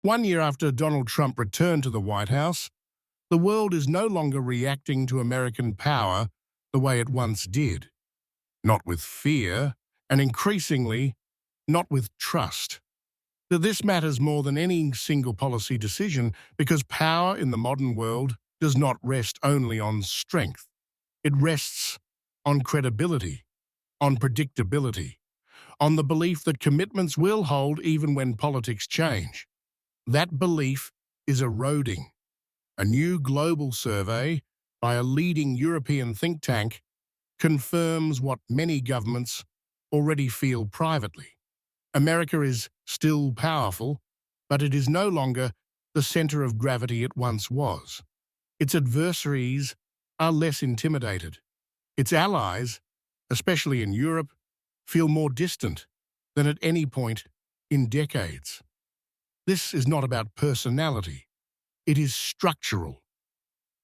1 year after Donald Trump returned to the White House, the world is no longer reacting to American power the way it once did. Not with fear, and increasingly, not with trust. That this matters more than any single policy decision because power in the modern world does not rest only on strength. It rests on credibility, on predictability, on the belief that commitments will hold even when politics change. That belief is eroding. A new global survey by a leading European think tank confirms what many governments already feel privately. America is still powerful, but it is no longer the center of gravity it once was. Its adversaries are less intimidated. Its allies, especially in Europe, feel more distant than at any point in decades. This is not about personality. It is structural.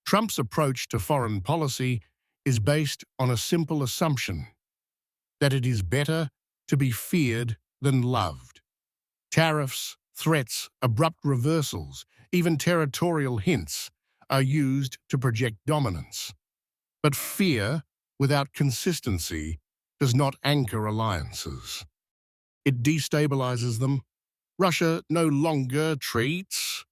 Trump's approach to foreign policy is based on a simple assumption that it is better to be feared than loved. Tariffs, threats, abrupt reversals, even territorial hints are used to project dominance. But fear without consistency does not anchor alliances. It destabilizes them. Russia no longer treats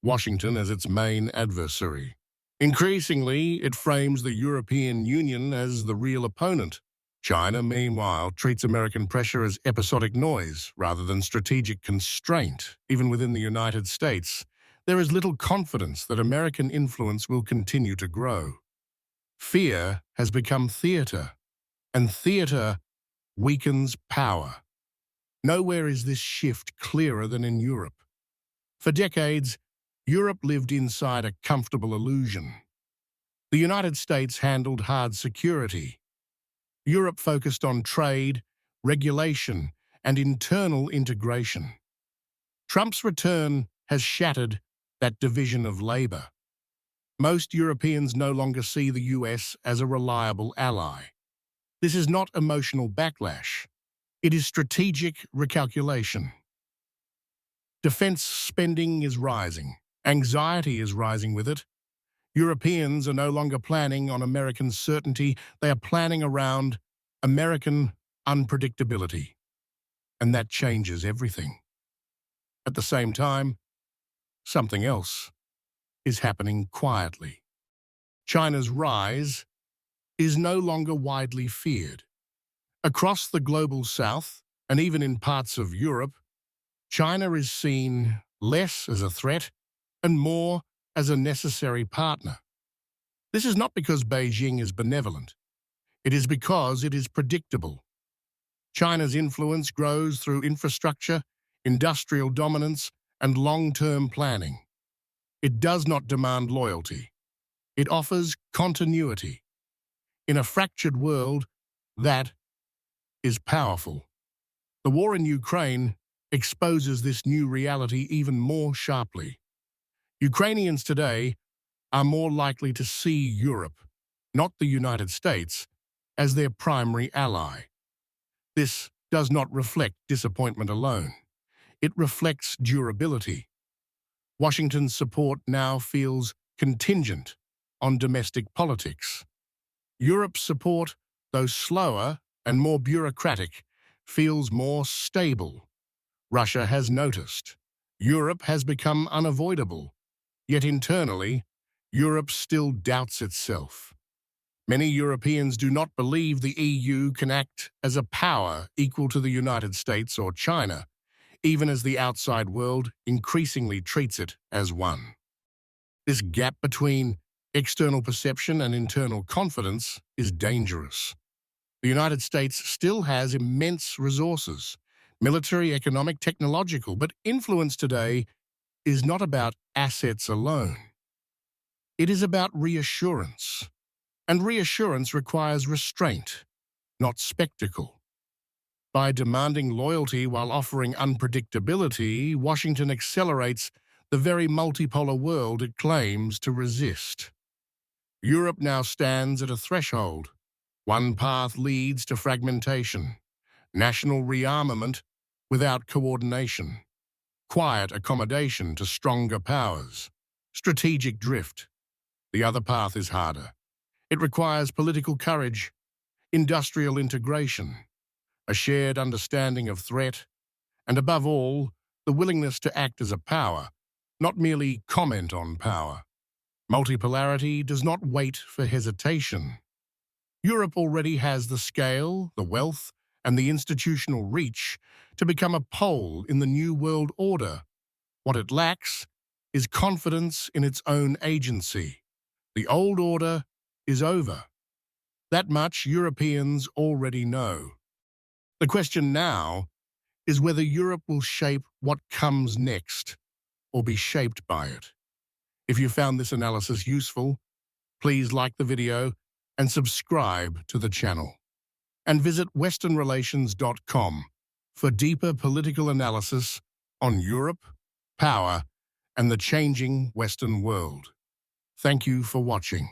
Washington as its main adversary. Increasingly, it frames the European Union as the real opponent. China, meanwhile, treats American pressure as episodic noise rather than strategic constraint. Even within the United States, there is little confidence that American influence will continue to grow. Fear has become theater, and theater weakens power. Nowhere is this shift clearer than in Europe. For decades, Europe lived inside a comfortable illusion. The United States handled hard security. Europe focused on trade, regulation, and internal integration. Trump's return has shattered that division of labor. Most Europeans no longer see the US as a reliable ally. This is not emotional backlash. It is strategic recalculation. Defense spending is rising. Anxiety is rising with it. Europeans are no longer planning on American certainty. They are planning around American unpredictability. And that changes everything. At the same time, something else is happening quietly. China's rise is no longer widely feared. Across the global south, and even in parts of Europe, China is seen less as a threat and more as a necessary partner. This is not because Beijing is benevolent. It is because it is predictable. China's influence grows through infrastructure, industrial dominance, and long-term planning. It does not demand loyalty. It offers continuity. In a fractured world, that is powerful. The war in Ukraine exposes this new reality even more sharply. Ukrainians today are more likely to see Europe, not the United States, as their primary ally. This does not reflect disappointment alone. It reflects durability. Washington's support now feels contingent on domestic politics. Europe's support, though slower and more bureaucratic, feels more stable. Russia has noticed. Europe has become unavoidable. Yet internally, Europe still doubts itself. Many Europeans do not believe the EU can act as a power equal to the United States or China, even as the outside world increasingly treats it as one. This gap between external perception and internal confidence is dangerous. The United States still has immense resources, military, economic, technological, but influence today is not about assets alone. It is about reassurance. And reassurance requires restraint, not spectacle. By demanding loyalty while offering unpredictability, Washington accelerates the very multipolar world it claims to resist. Europe now stands at a threshold. One path leads to fragmentation, national rearmament without coordination, quiet accommodation to stronger powers. Strategic drift. The other path is harder. It requires political courage, industrial integration, a shared understanding of threat, and above all, the willingness to act as a power, not merely comment on power. Multipolarity does not wait for hesitation. Europe already has the scale, the wealth, and the institutional reach to become a pole in the new world order. What it lacks is confidence in its own agency. The old order is over. That much Europeans already know. The question now is whether Europe will shape what comes next or be shaped by it. If you found this analysis useful, please like the video and subscribe to the channel. And visit WesternRelations.com for deeper political analysis on Europe, power, and the changing Western world. Thank you for watching.